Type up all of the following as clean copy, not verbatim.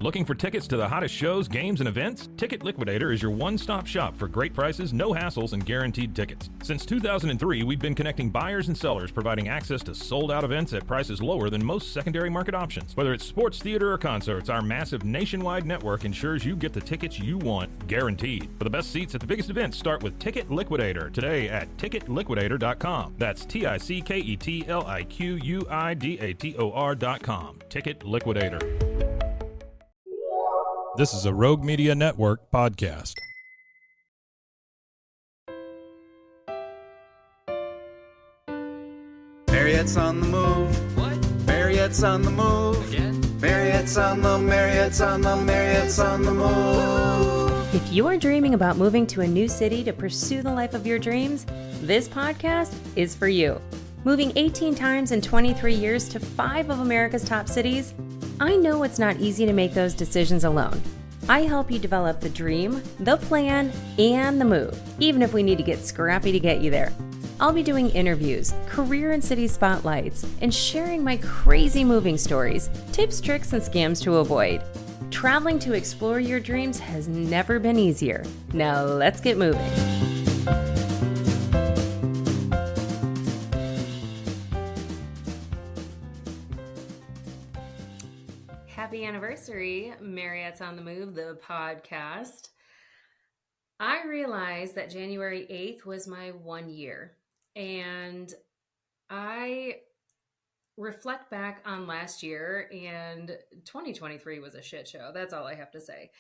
Looking for tickets to the hottest shows, games, and events? Ticket Liquidator is your one-stop shop for great prices, no hassles, and guaranteed tickets. Since 2003, we've been connecting buyers and sellers, providing access to sold-out events at prices lower than most secondary market options. Whether it's sports, theater, or concerts, our massive nationwide network ensures you get the tickets you want, guaranteed. For the best seats at the biggest events, start with Ticket Liquidator today at ticketliquidator.com. That's TICKETLIQUIDATOR.com. Ticket Liquidator. This is a Rogue Media Network podcast. Mariette's on the move. What? Mariette's on the move. Again? Mariette's on the move. If you're dreaming about moving to a new city to pursue the life of your dreams, this podcast is for you. Moving 18 times in 23 years to 5 of America's top cities, I know it's not easy to make those decisions alone. I help you develop the dream, the plan, and the move, even if we need to get scrappy to get you there. I'll be doing interviews, career and city spotlights, and sharing my crazy moving stories, tips, tricks, and scams to avoid. Traveling to explore your dreams has never been easier. Now let's get moving. Happy anniversary, Mariette's on the Move, the podcast. I realized that January 8th was my 1 year, and I reflect back on last year, and 2023 was a shit show. That's all I have to say.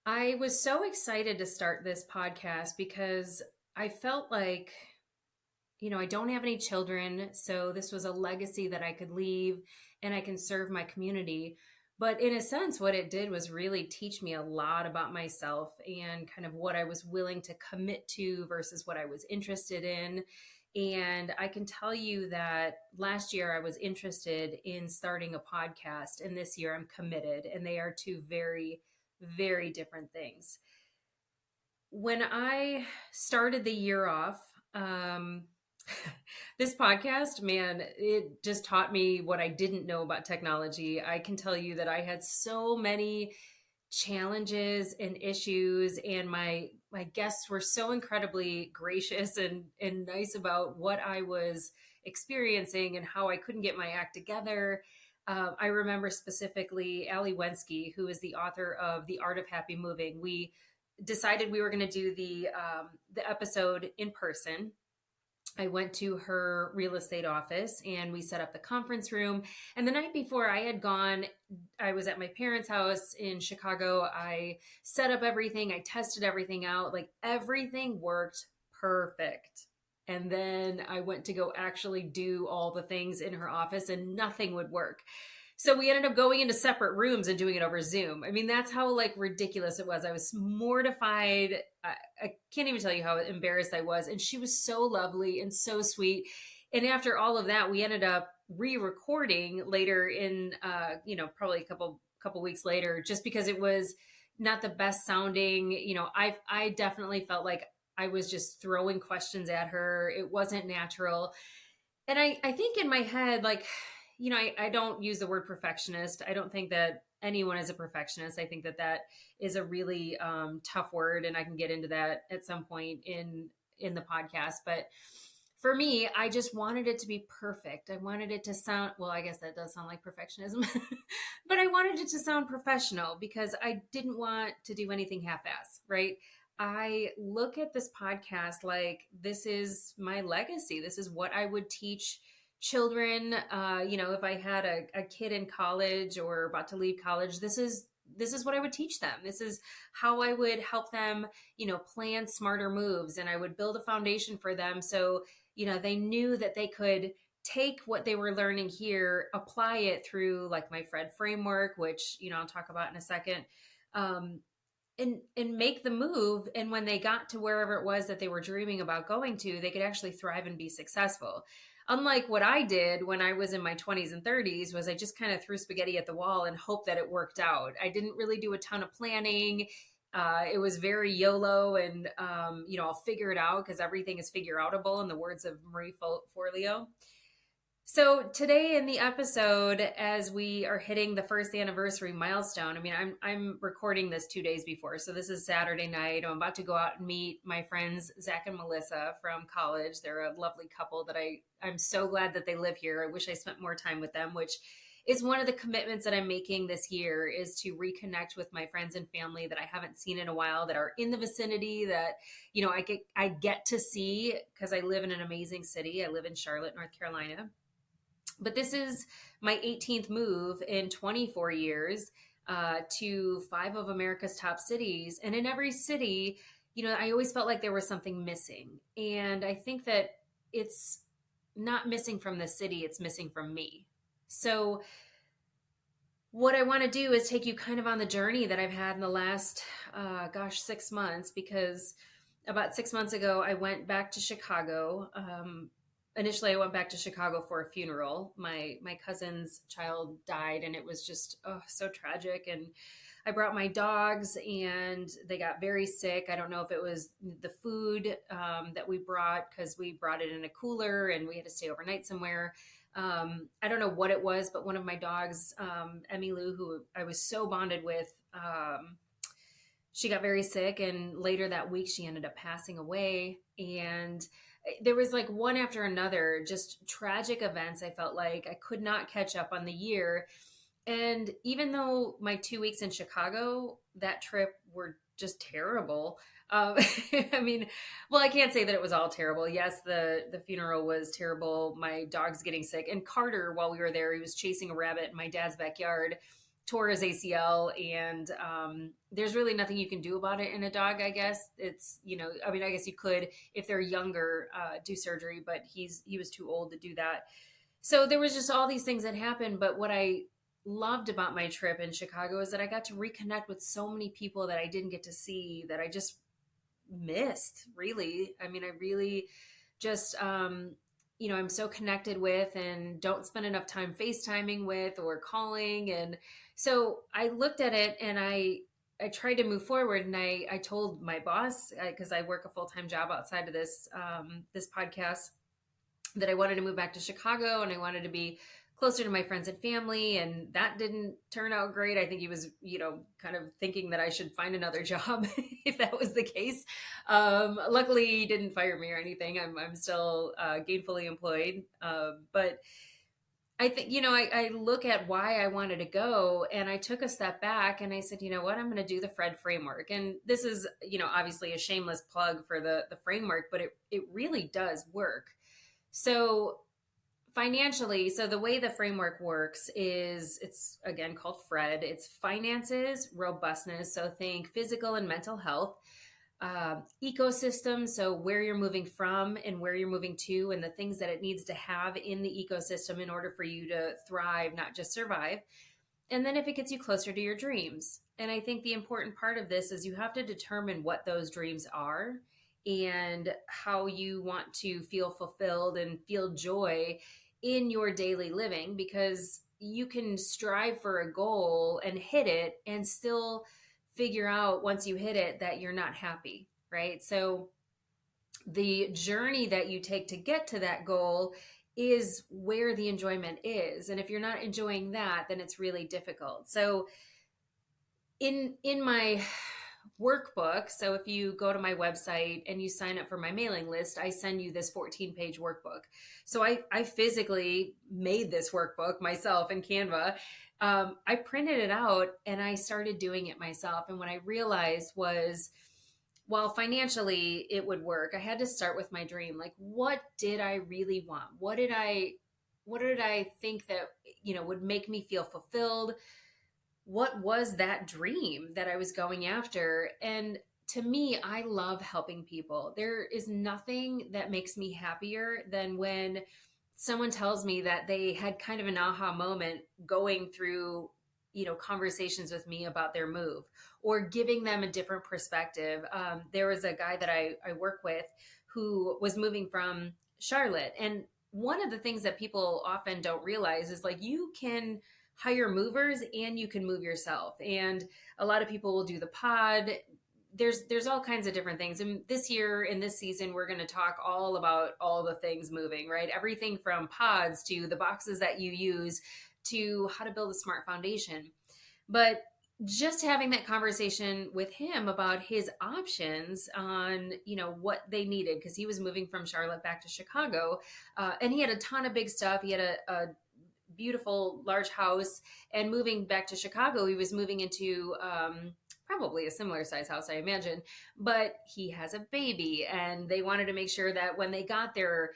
I was so excited to start this podcast because I felt like, I don't have any children, so this was a legacy that I could leave and I can serve my community. But in a sense, what it did was really teach me a lot about myself and kind of what I was willing to commit to versus what I was interested in. And I can tell you that last year I was interested in starting a podcast, and this year I'm committed, and they are two very, very different things. When I started the year off, this podcast, man, it just taught me what I didn't know about technology. I can tell you that I had so many challenges and issues, and my guests were so incredibly gracious and nice about what I was experiencing and how I couldn't get my act together. I remember specifically Ali Wensky, who is the author of The Art of Happy Moving. We decided we were going to do the episode in person. I went to her real estate office and we set up the conference room. And the night before I was at my parents' house in Chicago. I set up everything. I tested everything out. Like, everything worked perfect. And then I went to go actually do all the things in her office and nothing would work. So we ended up going into separate rooms and doing it over Zoom. I mean, that's how ridiculous it was. I was mortified. I can't even tell you how embarrassed I was. And she was so lovely and so sweet. And after all of that, we ended up re-recording later in, probably a couple weeks later, just because it was not the best sounding. I definitely felt like I was just throwing questions at her. It wasn't natural. And I think in my head, I don't use the word perfectionist. I don't think that anyone is a perfectionist. I think that is a really tough word, and I can get into that at some point in the podcast. But for me, I just wanted it to be perfect. I wanted it to sound, well, I guess that does sound like perfectionism, but I wanted it to sound professional because I didn't want to do anything half-ass, right? I look at this podcast like this is my legacy. This is what I would teach children. If I had a kid in college or about to leave college, this is what I would teach them. This is how I would help them, plan smarter moves, and I would build a foundation for them. So, they knew that they could take what they were learning here, apply it through my Fred framework, which, I'll talk about in a second, and make the move. And when they got to wherever it was that they were dreaming about going to, they could actually thrive and be successful. Unlike what I did when I was in my 20s and 30s, was I just kind of threw spaghetti at the wall and hoped that it worked out. I didn't really do a ton of planning. It was very YOLO and, I'll figure it out because everything is figure outable in the words of Marie Forleo. So today in the episode, as we are hitting the first anniversary milestone, I mean, I'm recording this 2 days before, so this is Saturday night. I'm about to go out and meet my friends Zach and Melissa from college. They're a lovely couple that I'm so glad that they live here. I wish I spent more time with them, which is one of the commitments that I'm making this year, is to reconnect with my friends and family that I haven't seen in a while, that are in the vicinity, that I get to see, because I live in an amazing city. I live in Charlotte, North Carolina. But this is my 18th move in 24 years to 5 of America's top cities. And in every city, I always felt like there was something missing. And I think that it's not missing from the city, it's missing from me. So what I want to do is take you kind of on the journey that I've had in the last, 6 months, because about 6 months ago, I went back to Chicago. Initially, I went back to Chicago for a funeral. My cousin's child died, and it was just so tragic. And I brought my dogs, and they got very sick. I don't know if it was the food that we brought, because we brought it in a cooler, and we had to stay overnight somewhere. I don't know what it was, but one of my dogs, Emmy Lou, who I was so bonded with, she got very sick, and later that week she ended up passing away. And there was like one after another, just tragic events. I felt like I could not catch up on the year. And even though my 2 weeks in Chicago, that trip, were just terrible. I mean, well, I can't say that it was all terrible. Yes, the funeral was terrible. My dog's getting sick. And Carter, while we were there, he was chasing a rabbit in my dad's backyard, tore his ACL, and there's really nothing you can do about it in a dog, I guess. It's, I guess you could, if they're younger, do surgery, but he was too old to do that. So there was just all these things that happened. But what I loved about my trip in Chicago is that I got to reconnect with so many people that I didn't get to see, that I just missed, really. I mean, I really just, I'm so connected with, and don't spend enough time FaceTiming with or calling. And so I looked at it, and I tried to move forward, and I told my boss, because I work a full-time job outside of this podcast, that I wanted to move back to Chicago, and I wanted to be closer to my friends and family. And that didn't turn out great. I think he was, kind of thinking that I should find another job if that was the case. Luckily, he didn't fire me or anything. I'm still gainfully employed. But I think, I look at why I wanted to go, and I took a step back, and I said, you know what, I'm going to do the Fred framework. And this is, obviously a shameless plug for the framework, but it really does work. So financially, so the way the framework works is, it's again called FRED. It's finances, robustness. So think physical and mental health, ecosystem. So where you're moving from and where you're moving to, and the things that it needs to have in the ecosystem in order for you to thrive, not just survive. And then if it gets you closer to your dreams. And I think the important part of this is you have to determine what those dreams are and how you want to feel fulfilled and feel joy in your daily living, because you can strive for a goal and hit it and still figure out once you hit it that you're not happy, right? So the journey that you take to get to that goal is where the enjoyment is. And if you're not enjoying that, then it's really difficult. So in my workbook, so if you go to my website and you sign up for my mailing list, I send you this 14-page workbook. So I physically made this workbook myself in Canva. I printed it out, and I started doing it myself. And what I realized was, while financially it would work, I had to start with my dream. Like, what did I really want? What did I think that, would make me feel fulfilled? What was that dream that I was going after? And to me, I love helping people. There is nothing that makes me happier than when someone tells me that they had kind of an aha moment going through, conversations with me about their move, or giving them a different perspective. There was a guy that I work with who was moving from Charlotte. And one of the things that people often don't realize is, like, you can hire movers and you can move yourself. And a lot of people will do the pod. there's all kinds of different things. And this year, in this season, we're going to talk all about all the things moving, right? Everything from pods to the boxes that you use to how to build a smart foundation. But just having that conversation with him about his options on, what they needed, because he was moving from Charlotte back to Chicago, and he had a ton of big stuff. He had a beautiful large house, and moving back to Chicago, he was moving into probably a similar size house, I imagine, but he has a baby, and they wanted to make sure that when they got there,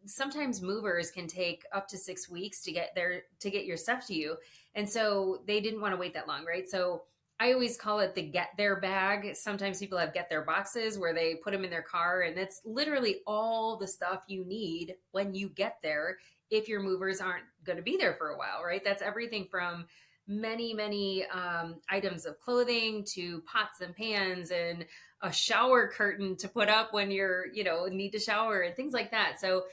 sometimes movers can take up to 6 weeks to get your stuff to you. And so they didn't want to wait that long, right? So I always call it the get there bag. Sometimes people have get there boxes where they put them in their car, and it's literally all the stuff you need when you get there if your movers aren't going to be there for a while, right? That's everything from many, many items of clothing to pots and pans and a shower curtain to put up when you're, need to shower and things like that. So,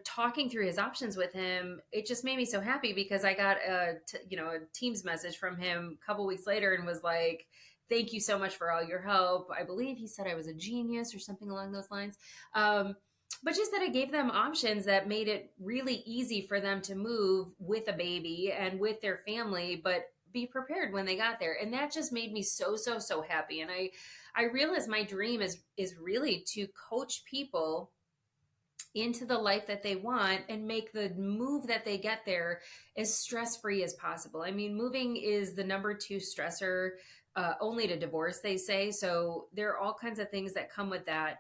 talking through his options with him, it just made me so happy because I got a Teams message from him a couple weeks later and was like, thank you so much for all your help. I believe he said I was a genius or something along those lines. But just that I gave them options that made it really easy for them to move with a baby and with their family, but be prepared when they got there. And that just made me so, so, so happy. And I realized my dream is really to coach people into the life that they want and make the move that they get there as stress-free as possible. I mean, moving is the number 2 stressor, only to divorce, they say. So there are all kinds of things that come with that.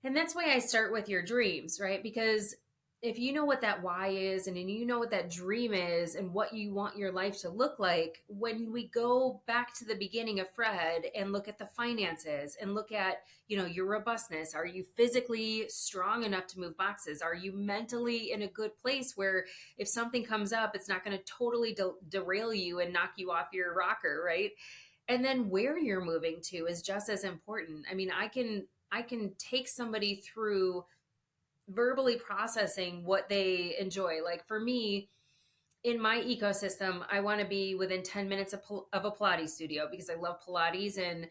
And that's why I start with your dreams, right? Because if you know what that why is and you know what that dream is and what you want your life to look like, when we go back to the beginning of Fred and look at the finances and look at, your robustness, are you physically strong enough to move boxes? Are you mentally in a good place where if something comes up, it's not going to totally derail you and knock you off your rocker, right? And then where you're moving to is just as important. I mean, I can take somebody through verbally processing what they enjoy. Like for me, in my ecosystem, I want to be within 10 minutes of a Pilates studio because I love Pilates. And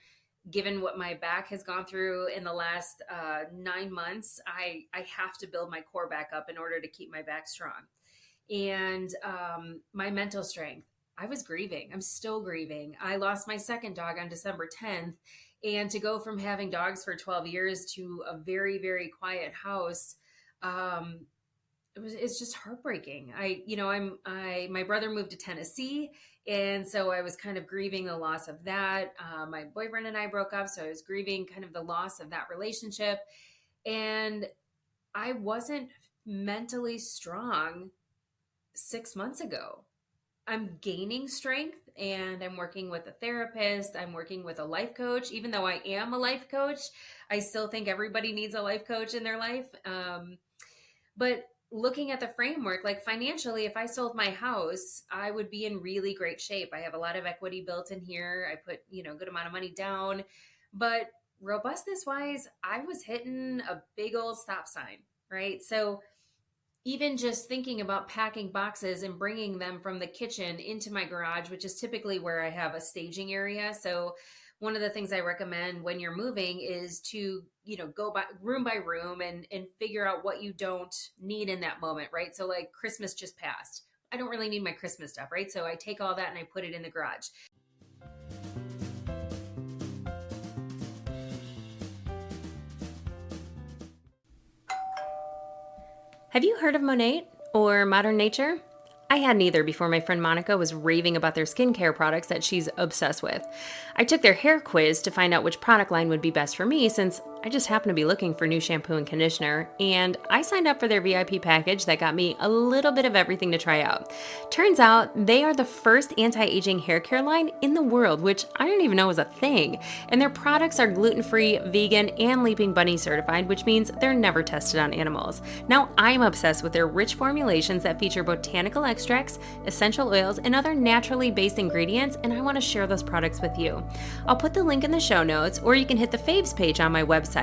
given what my back has gone through in the last 9 months, I have to build my core back up in order to keep my back strong. And my mental strength, I was grieving. I'm still grieving. I lost my second dog on December 10th. And to go from having dogs for 12 years to a very, very quiet house, it's just heartbreaking. My brother moved to Tennessee. And so I was kind of grieving the loss of that. My boyfriend and I broke up. So I was grieving kind of the loss of that relationship. And I wasn't mentally strong 6 months ago. I'm gaining strength and I'm working with a therapist. I'm working with a life coach. Even though I am a life coach, I still think everybody needs a life coach in their life. But looking at the framework, like financially, if I sold my house, I would be in really great shape. I have a lot of equity built in here. I put, good amount of money down, but robustness wise, I was hitting a big old stop sign, right? So even just thinking about packing boxes and bringing them from the kitchen into my garage, which is typically where I have a staging area. So one of the things I recommend when you're moving is to, go by room and figure out what you don't need in that moment, right? So like Christmas just passed. I don't really need my Christmas stuff, right? So I take all that and I put it in the garage. Have you heard of Monat or Modern Nature? I hadn't either before my friend Monica was raving about their skincare products that she's obsessed with. I took their hair quiz to find out which product line would be best for me since I just happen to be looking for new shampoo and conditioner, and I signed up for their VIP package that got me a little bit of everything to try out. Turns out they are the first anti-aging hair care line in the world, which I didn't even know was a thing, and their products are gluten-free, vegan, and Leaping Bunny certified, which means they're never tested on animals. Now I'm obsessed with their rich formulations that feature botanical extracts, essential oils, and other naturally based ingredients, and I want to share those products with you. I'll put the link in the show notes, or you can hit the faves page on my website.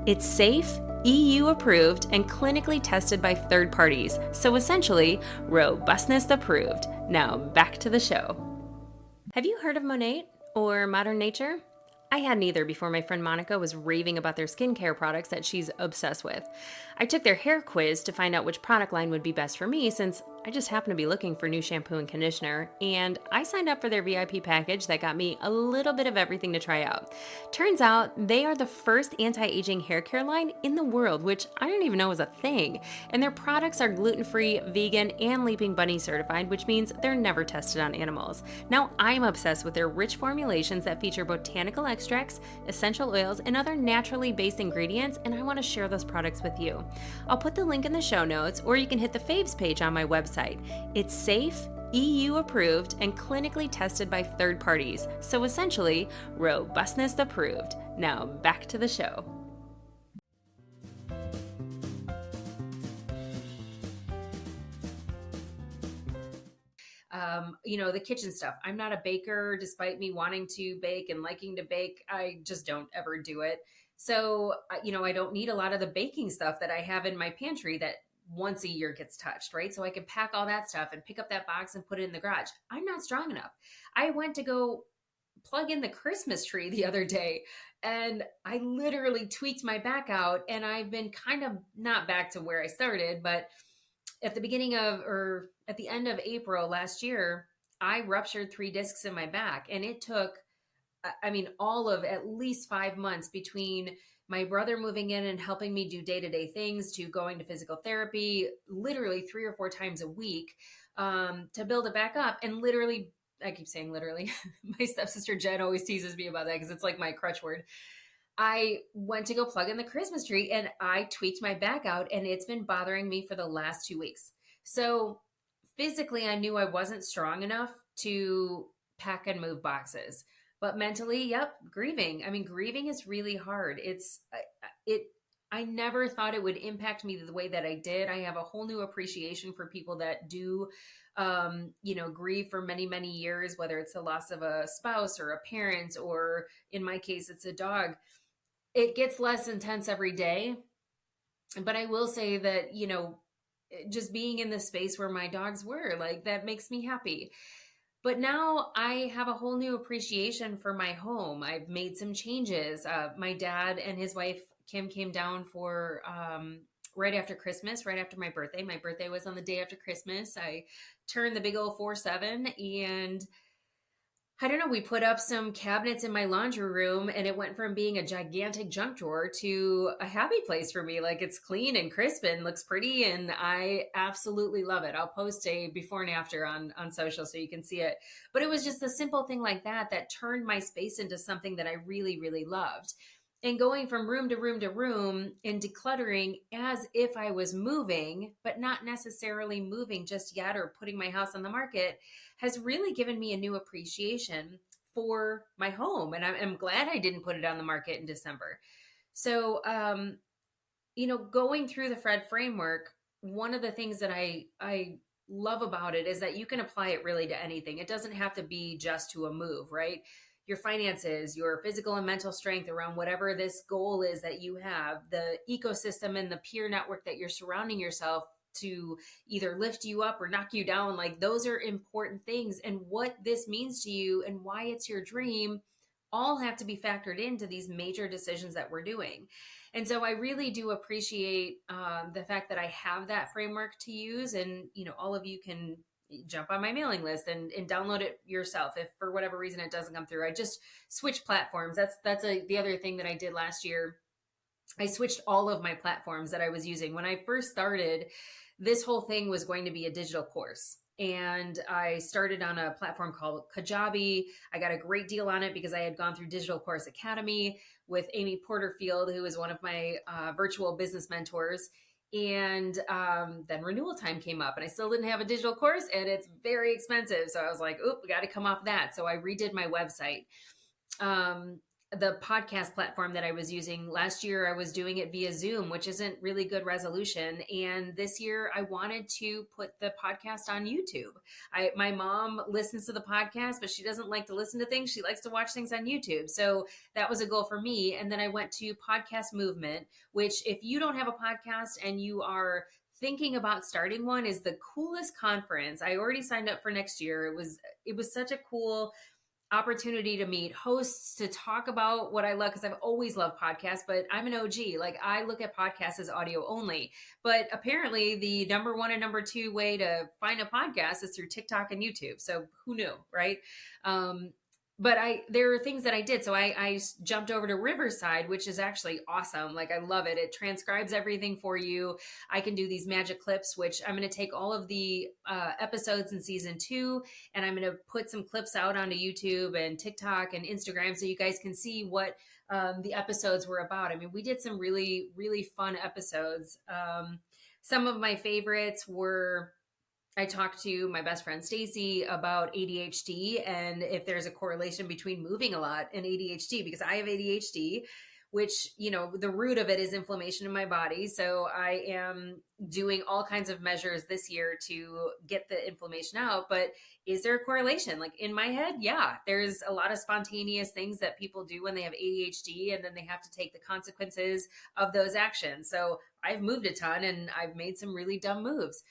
It's safe, EU approved, and clinically tested by third parties, so essentially, robustness approved. Now back to the show. Have you heard of Monat or Modern Nature? I had neither before my friend Monica was raving about their skincare products that she's obsessed with. I took their hair quiz to find out which product line would be best for me since I just happen to be looking for new shampoo and conditioner, and I signed up for their VIP package that got me a little bit of everything to try out. Turns out they are the first anti-aging hair care line in the world, which I didn't even know was a thing, and their products are gluten-free, vegan, and Leaping Bunny certified, which means they're never tested on animals. Now I'm obsessed with their rich formulations that feature botanical extracts, essential oils, and other naturally based ingredients, and I want to share those products with you. I'll put the link in the show notes, or you can hit the faves page on my website. It's safe, EU approved, and clinically tested by third parties, so essentially, robustness approved. Now back to the show. The kitchen stuff. I'm not a baker, despite me wanting to bake and liking to bake. I just don't ever do it. So, I don't need a lot of the baking stuff that I have in my pantry that once a year gets touched, right? So I can pack all that stuff and pick up that box and put it in the garage. I'm not strong enough. I went to go plug in the Christmas tree the other day and I literally tweaked my back out, and I've been kind of not back to where I started, but at the end of April last year, I ruptured 3 discs in my back, and it took, all of at least 5 months between my brother moving in and helping me do day-to-day things to going to physical therapy, literally 3 or 4 times a week, to build it back up. And literally, I keep saying literally, my stepsister Jen always teases me about that because it's like my crutch word. I went to go plug in the Christmas tree and I tweaked my back out, and it's been bothering me for the last 2 weeks. So physically, I knew I wasn't strong enough to pack and move boxes, but mentally, yep, grieving. Grieving is really hard. I never thought it would impact me the way that I did. I have a whole new appreciation for people that do, grieve for many, many years, whether it's the loss of a spouse or a parent, or in my case, it's a dog. It gets less intense every day. But I will say that, just being in the space where my dogs were, like, that makes me happy. But now I have a whole new appreciation for my home. I've made some changes. My dad and his wife, Kim, came down for right after Christmas, right after my birthday. My birthday was on the day after Christmas. I turned the big old 4-7, and I don't know, we put up some cabinets in my laundry room, and it went from being a gigantic junk drawer to a happy place for me. Like, it's clean and crisp and looks pretty, and I absolutely love it. I'll post a before and after on social so you can see it. But it was just a simple thing like that that turned my space into something that I really, really loved. And going from room to room to room and decluttering as if I was moving, but not necessarily moving just yet or putting my house on the market, has really given me a new appreciation for my home. And I'm glad I didn't put it on the market in December. So, going through the Fred framework, one of the things that I love about it is that you can apply it really to anything. It doesn't have to be just to a move, right? Your finances, your physical and mental strength around whatever this goal is that you have, the ecosystem and the peer network that you're surrounding yourself to either lift you up or knock you down. Like, those are important things. And what this means to you and why it's your dream all have to be factored into these major decisions that we're doing. And so I really do appreciate the fact that I have that framework to use. And, all of you can jump on my mailing list and download it yourself. If for whatever reason it doesn't come through, I just switched platforms. That's the other thing that I did last year. I switched all of my platforms that I was using. When I first started, this whole thing was going to be a digital course. And I started on a platform called Kajabi. I got a great deal on it because I had gone through Digital Course Academy with Amy Porterfield, who is one of my virtual business mentors. And then renewal time came up and I still didn't have a digital course, and it's very expensive. So I was like, we got to come off that. So I redid my website. The podcast platform that I was using last year, I was doing it via Zoom, which isn't really good resolution. And this year I wanted to put the podcast on YouTube. My mom listens to the podcast, but she doesn't like to listen to things. She likes to watch things on YouTube. So that was a goal for me. And then I went to Podcast Movement, which, if you don't have a podcast and you are thinking about starting one, is the coolest conference. I already signed up for next year. It was such a cool opportunity to meet hosts to talk about what I love, because I've always loved podcasts, but I'm an OG. Like, I look at podcasts as audio only, but apparently the number one and number two way to find a podcast is through TikTok and YouTube. So who knew, right? But there are things that I did. So I jumped over to Riverside, which is actually awesome. Like, I love it. It transcribes everything for you. I can do these magic clips, which I'm going to take all of the episodes in season 2, and I'm going to put some clips out onto YouTube and TikTok and Instagram so you guys can see what the episodes were about. I mean, we did some really, really fun episodes. Some of my favorites were, I talked to my best friend Stacy about ADHD and if there's a correlation between moving a lot and ADHD, because I have ADHD, which, you know, the root of it is inflammation in my body. So I am doing all kinds of measures this year to get the inflammation out. But is there a correlation? Like, in my head, yeah, there's a lot of spontaneous things that people do when they have ADHD, and then they have to take the consequences of those actions. So I've moved a ton and I've made some really dumb moves.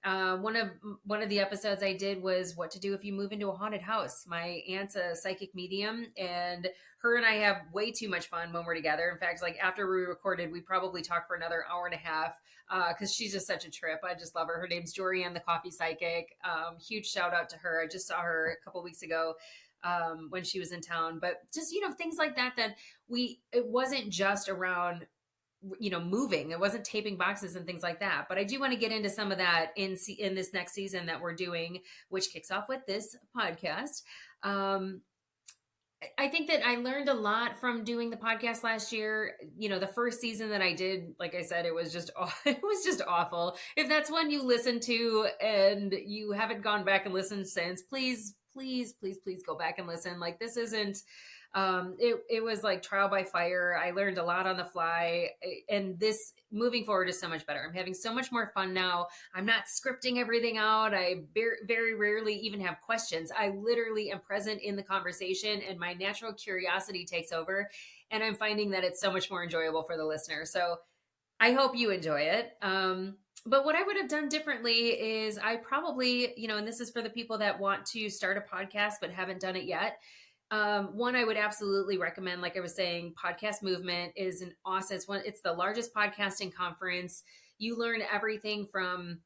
One of the episodes I did was what to do if you move into a haunted house. My aunt's a psychic medium, and her and I have way too much fun when we're together. In fact, like, after we recorded, we probably talked for another hour and a half because she's just such a trip. I just love her. Her name's Jorianne, the coffee psychic. Huge shout out to her. I just saw her a couple weeks ago when she was in town. But just, you know, things like that it wasn't just around, you know, moving. It wasn't taping boxes and things like that. But I do want to get into some of that in this next season that we're doing, which kicks off with this podcast. I think that I learned a lot from doing the podcast last year. You know, the first season that I did, like I said, it was just awful. If that's one you listen to and you haven't gone back and listened since, please go back and listen. Like, this isn't, it was like trial by fire. I learned a lot on the fly, and this moving forward is so much better. I'm having so much more fun now. I'm not scripting everything out. I very rarely even have questions. I literally am present in the conversation, and my natural curiosity takes over, and I'm finding that it's so much more enjoyable for the listener. So I hope you enjoy it. But what I would have done differently is I probably, you know, and this is for the people that want to start a podcast but haven't done it yet. One I would absolutely recommend, like I was saying, Podcast Movement is an awesome, it's the largest podcasting conference. You learn everything from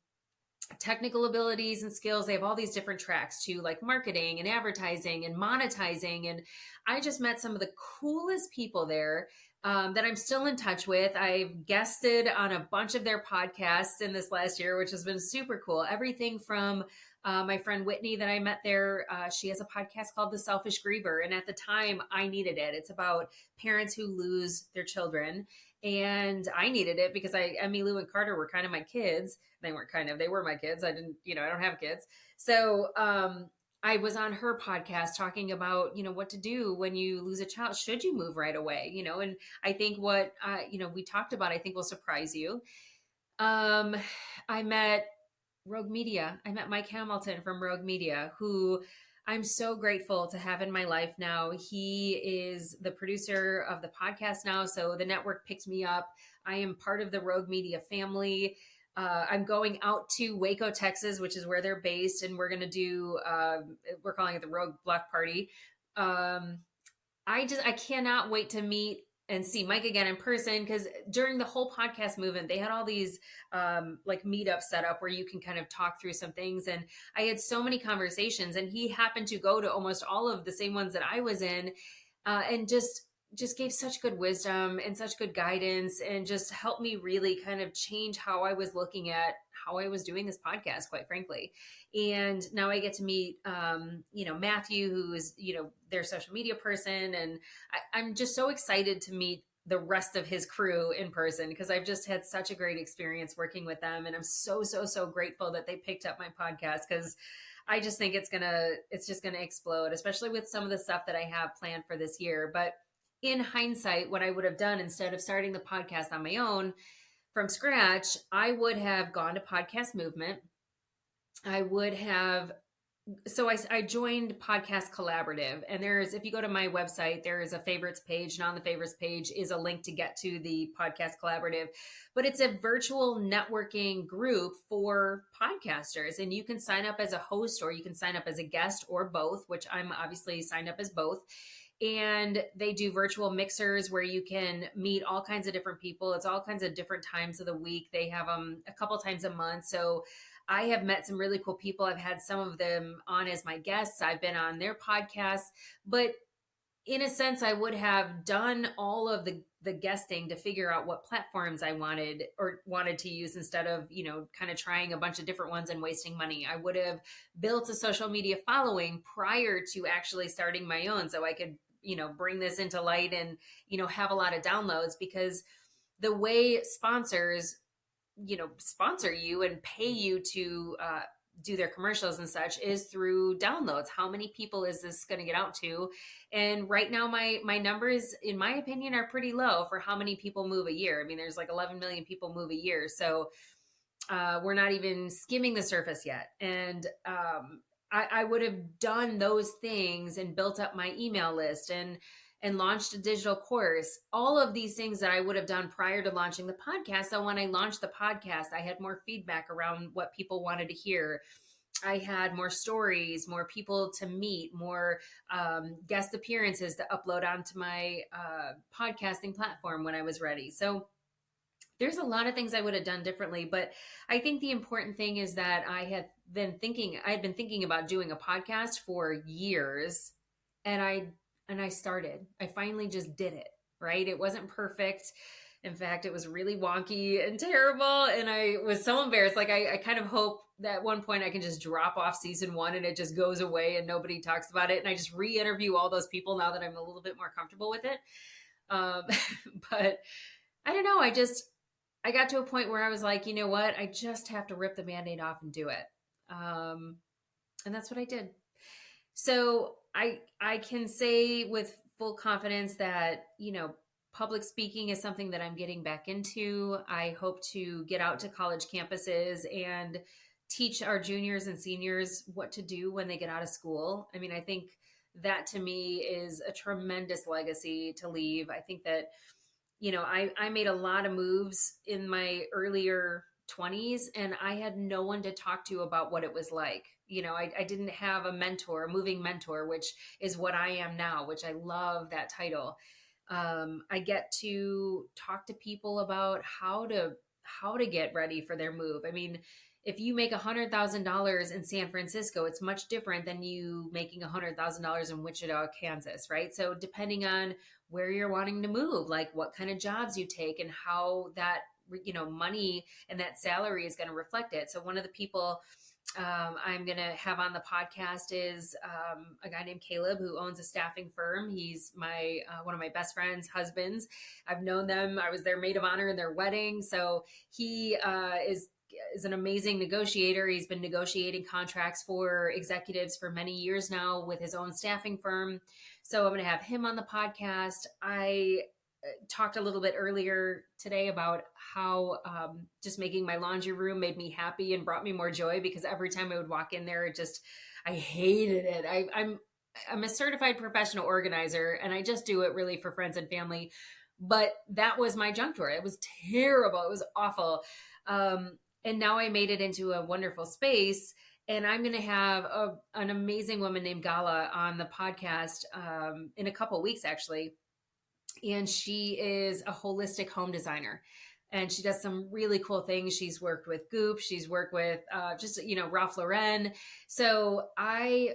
technical abilities and skills. They have all these different tracks to, like, marketing and advertising and monetizing. And I just met some of the coolest people there that I'm still in touch with. I've guested on a bunch of their podcasts in this last year, which has been super cool. Everything from my friend Whitney that I met there, she has a podcast called The Selfish Griever. And at the time, I needed it. It's about parents who lose their children. And I needed it because Emmy, Lou, and Carter were kind of my kids. They were my kids. I don't have kids. So I was on her podcast talking about, you know, what to do when you lose a child. Should you move right away? You know, and I think what, you know, we talked about, I think will surprise you. I met Rogue Media. I met Mike Hamilton from Rogue Media, who I'm so grateful to have in my life now. He is the producer of the podcast now. So the network picked me up. I am part of the Rogue Media family. I'm going out to Waco, Texas, which is where they're based. And we're going to do, we're calling it the Rogue Block Party. I cannot wait to meet and see Mike again in person, because during the whole podcast movement, they had all these like meetups set up where you can kind of talk through some things. And I had so many conversations, and he happened to go to almost all of the same ones that I was in, and just gave such good wisdom and such good guidance, and just helped me really kind of change how I was looking at how I was doing this podcast, quite frankly. And now I get to meet, you know, Matthew, who is, you know, their social media person. And I'm just so excited to meet the rest of his crew in person, because I've just had such a great experience working with them. And I'm so grateful that they picked up my podcast, because I just think it's just going to explode, especially with some of the stuff that I have planned for this year. But in hindsight, what I would have done instead of starting the podcast on my own from scratch, I would have gone to Podcast Movement. I would have so I joined Podcast Collaborative, and if you go to my website, there is a favorites page, and on the favorites page is a link to get to the Podcast Collaborative. But it's a virtual networking group for podcasters, and you can sign up as a host or you can sign up as a guest or both, which I'm obviously signed up as both. And they do virtual mixers where you can meet all kinds of different people. It's all kinds of different times of the week. They have them a couple times a month. So I have met some really cool people. I've had some of them on as my guests. I've been on their podcasts, but in a sense, I would have done all of the guesting to figure out what platforms I wanted to use instead of, kind of trying a bunch of different ones and wasting money. I would have built a social media following prior to actually starting my own so I could, bring this into light and, have a lot of downloads, because the way sponsors sponsor you and pay you to do their commercials and such is through downloads. How many people is this going to get out to? And right now, my numbers, in my opinion, are pretty low for how many people move a year. I mean, there's like 11 million people move a year. So we're not even skimming the surface yet. And I would have done those things and built up my email list and launched a digital course, all of these things that I would have done prior to launching the podcast. So when I launched the podcast, I had more feedback around what people wanted to hear. I had more stories, more people to meet, more guest appearances to upload onto my podcasting platform when I was ready. So there's a lot of things I would have done differently, but I think the important thing is that I had been thinking about doing a podcast for years, and I started. I finally just did it, right? It wasn't perfect. In fact, it was really wonky and terrible. And I was so embarrassed. Like I kind of hope that at one point I can just drop off season 1 and it just goes away and nobody talks about it. And I just re-interview all those people now that I'm a little bit more comfortable with it. But I don't know. I got to a point where I was like, you know what? I just have to rip the Band-Aid off and do it. And that's what I did. So I can say with full confidence that, public speaking is something that I'm getting back into. I hope to get out to college campuses and teach our juniors and seniors what to do when they get out of school. I mean, I think that to me is a tremendous legacy to leave. I think that, I made a lot of moves in my earlier 20s, and I had no one to talk to about what it was like. I didn't have a mentor, a moving mentor, which is what I am now, which I love that title. I get to talk to people about how to get ready for their move. I mean, if you make $100,000 in San Francisco, it's much different than you making $100,000 in Wichita, Kansas, right? So depending on where you're wanting to move, like what kind of jobs you take and how that, money and that salary is going to reflect it. So one of the people I'm going to have on the podcast is a guy named Caleb who owns a staffing firm. He's one of my best friend's husbands. I've known them. I was their maid of honor in their wedding. So he is an amazing negotiator. He's been negotiating contracts for executives for many years now with his own staffing firm. So I'm going to have him on the podcast. I talked a little bit earlier today about how just making my laundry room made me happy and brought me more joy, because every time I would walk in there, I hated it. I'm a certified professional organizer, and I just do it really for friends and family. But that was my junk drawer. It was terrible. It was awful. And now I made it into a wonderful space. And I'm going to have an amazing woman named Gala on the podcast in a couple of weeks, actually. And she is a holistic home designer. And she does some really cool things. She's worked with Goop. She's worked with Ralph Lauren. So I'm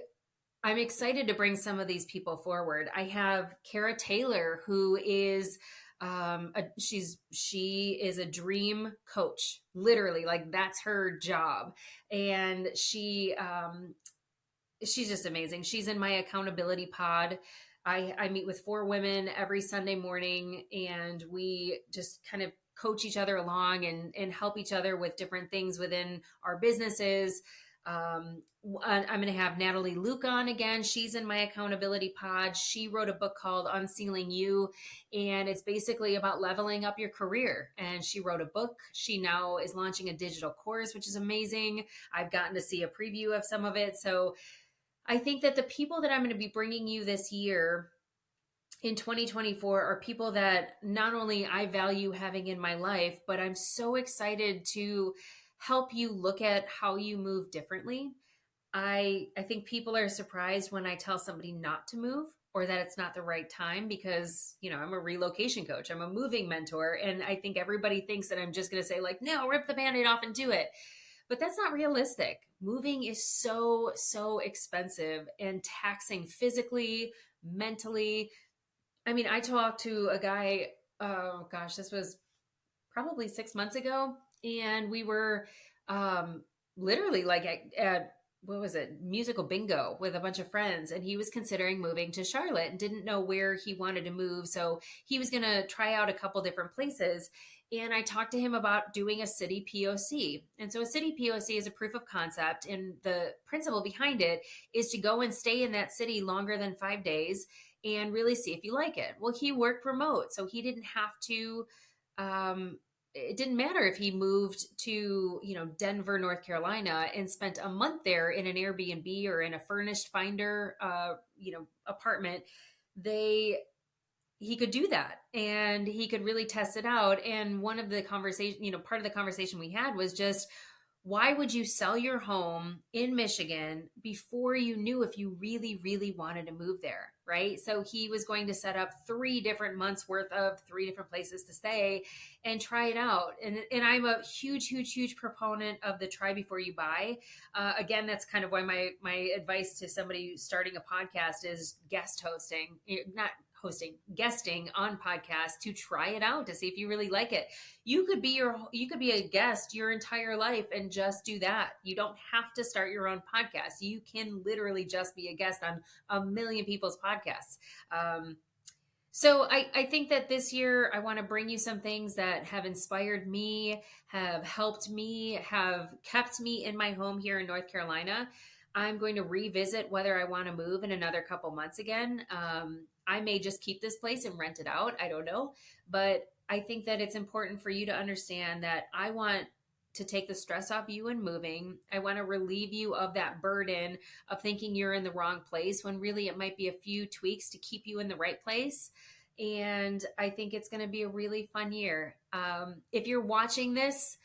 excited to bring some of these people forward. I have Kara Taylor, who is she is a dream coach, literally, like that's her job. And she's just amazing. She's in my accountability pod. I meet with 4 women every Sunday morning, and we just kind of coach each other along and help each other with different things within our businesses. I'm going to have Natalie Luke on again. She's in my accountability pod. She wrote a book called Unsealing You, and it's basically about leveling up your career. And she wrote a book. She now is launching a digital course, which is amazing. I've gotten to see a preview of some of it. So I think that the people that I'm going to be bringing you this year in 2024 are people that not only I value having in my life, but I'm so excited to help you look at how you move differently. I think people are surprised when I tell somebody not to move or that it's not the right time because, I'm a relocation coach. I'm a moving mentor. And I think everybody thinks that I'm just going to say like, no, rip the Band-Aid off and do it. But that's not realistic. Moving is so, so expensive and taxing physically, mentally. I mean, I talked to a guy, oh gosh, this was probably 6 months ago. And we were literally like at what was it, musical bingo with a bunch of friends. And he was considering moving to Charlotte and didn't know where he wanted to move. So he was going to try out a couple different places. And I talked to him about doing a city POC. And so a city POC is a proof of concept. And the principle behind it is to go and stay in that city longer than 5 days and really see if you like it. Well, he worked remote, so he didn't have to, it didn't matter if he moved to, Denver, North Carolina and spent a month there in an Airbnb or in a furnished finder, apartment. He could do that and he could really test it out. And one of the conversation, part of the conversation we had was just, why would you sell your home in Michigan before you knew if you really, really wanted to move there, right? So he was going to set up 3 different months worth of 3 different places to stay and try it out. And I'm a huge, huge, huge proponent of the try before you buy. Again, that's kind of why my advice to somebody starting a podcast is guest hosting, guesting on podcasts to try it out to see if you really like it. You could be a guest your entire life and just do that. You don't have to start your own podcast. You can literally just be a guest on a million people's podcasts. So I think that this year I want to bring you some things that have inspired me, have helped me, have kept me in my home here in North Carolina. I'm going to revisit whether I want to move in another couple months again. I may just keep this place and rent it out. I don't know. But I think that it's important for you to understand that I want to take the stress off you in moving. I want to relieve you of that burden of thinking you're in the wrong place when really it might be a few tweaks to keep you in the right place. And I think it's going to be a really fun year. If you're watching this,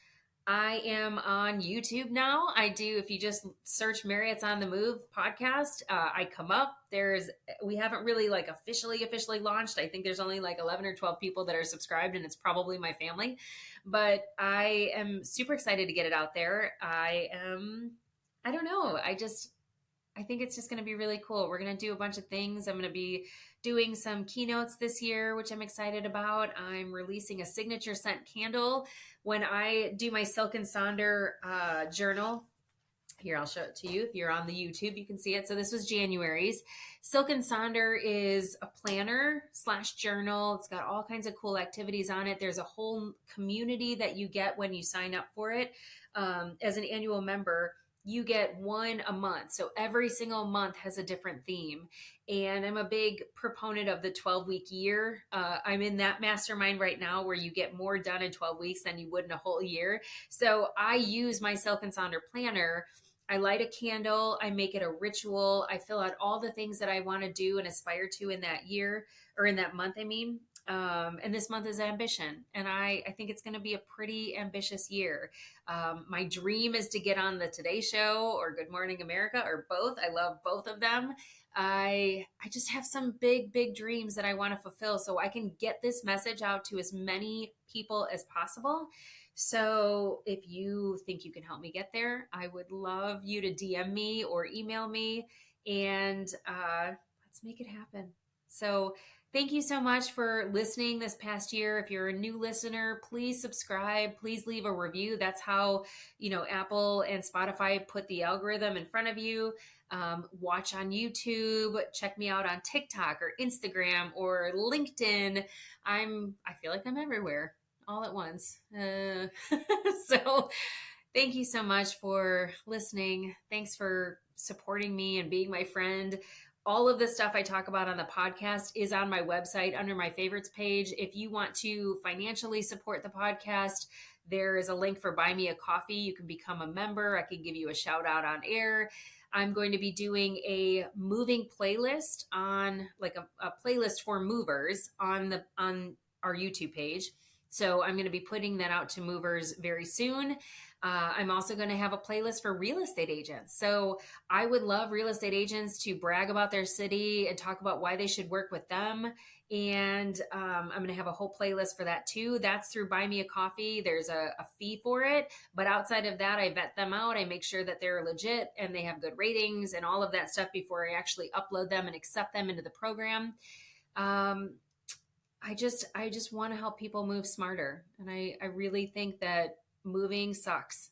I am on YouTube now. If you just search Mariette's on the Move podcast, I come up. We haven't really like officially launched. I think there's only like 11 or 12 people that are subscribed and it's probably my family, but I am super excited to get it out there. I don't know. I think it's just going to be really cool. We're going to do a bunch of things. I'm going to be doing some keynotes this year, which I'm excited about. I'm releasing a signature scent candle. When I do my Silk and Sonder journal, here, I'll show it to you. If you're on the YouTube, you can see it. So this was January's. Silk and Sonder is a planner / journal. It's got all kinds of cool activities on it. There's a whole community that you get when you sign up for it. As an annual member, you get one a month. So every single month has a different theme. And I'm a big proponent of the 12-week year. I'm in that mastermind right now where you get more done in 12 weeks than you would in a whole year. So I use my Silk and Sonder planner. I light a candle. I make it a ritual. I fill out all the things that I want to do and aspire to in that year, or in that month, I mean. And this month is ambition. And I think it's going to be a pretty ambitious year. My dream is to get on the Today Show or Good Morning America or both. I love both of them. I just have some big, big dreams that I want to fulfill so I can get this message out to as many people as possible. So if you think you can help me get there, I would love you to DM me or email me and let's make it happen. So thank you so much for listening this past year. If you're a new listener, please subscribe. Please leave a review. That's how, Apple and Spotify put the algorithm in front of you. Watch on YouTube. Check me out on TikTok or Instagram or LinkedIn. I feel like I'm everywhere all at once. So Thank you so much for listening. Thanks for supporting me and being my friend. All of the stuff I talk about on the podcast is on my website under my favorites page. If you want to financially support the podcast, there is a link for Buy Me a Coffee. You can become a member. I can give you a shout out on air. I'm going to be doing a moving playlist on like a playlist for movers on our YouTube page. So I'm going to be putting that out to movers very soon. I'm also going to have a playlist for real estate agents. So I would love real estate agents to brag about their city and talk about why they should work with them. And I'm going to have a whole playlist for that too. That's through Buy Me a Coffee. There's a fee for it. But outside of that, I vet them out. I make sure that they're legit and they have good ratings and all of that stuff before I actually upload them and accept them into the program. I just want to help people move smarter. And I really think that moving sucks.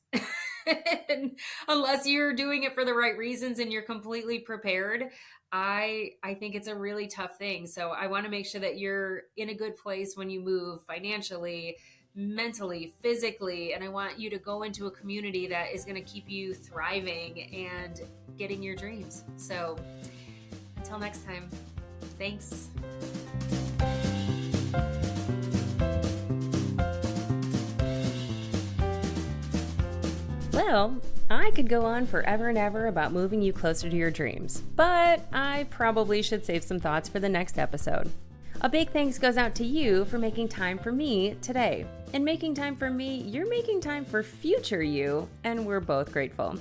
And unless you're doing it for the right reasons and you're completely prepared, I think it's a really tough thing. So I want to make sure that you're in a good place when you move financially, mentally, physically, and I want you to go into a community that is going to keep you thriving and getting your dreams. So until next time, thanks. Well, I could go on forever and ever about moving you closer to your dreams, but I probably should save some thoughts for the next episode. A big thanks goes out to you for making time for me today. And making time for me, you're making time for future you, and we're both grateful.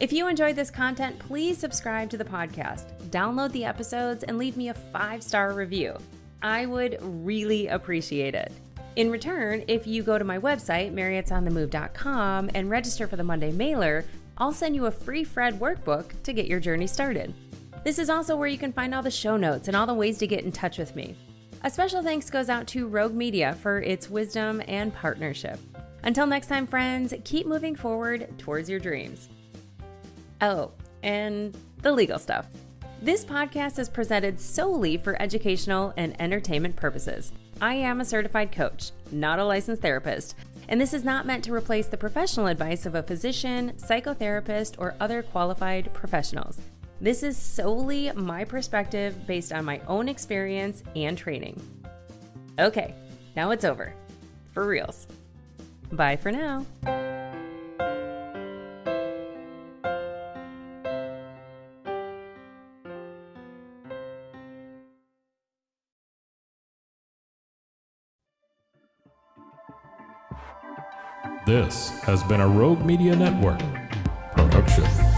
If you enjoyed this content, please subscribe to the podcast, download the episodes, and leave me a 5-star review. I would really appreciate it. In return, if you go to my website, mariette'sonthemove.com, and register for the Monday mailer, I'll send you a free Fred workbook to get your journey started. This is also where you can find all the show notes and all the ways to get in touch with me. A special thanks goes out to Rogue Media for its wisdom and partnership. Until next time, friends, keep moving forward towards your dreams. Oh, and the legal stuff. This podcast is presented solely for educational and entertainment purposes. I am a certified coach, not a licensed therapist, and this is not meant to replace the professional advice of a physician, psychotherapist, or other qualified professionals. This is solely my perspective based on my own experience and training. Okay, now it's over. For reals. Bye for now. This has been a Rogue Media Network production.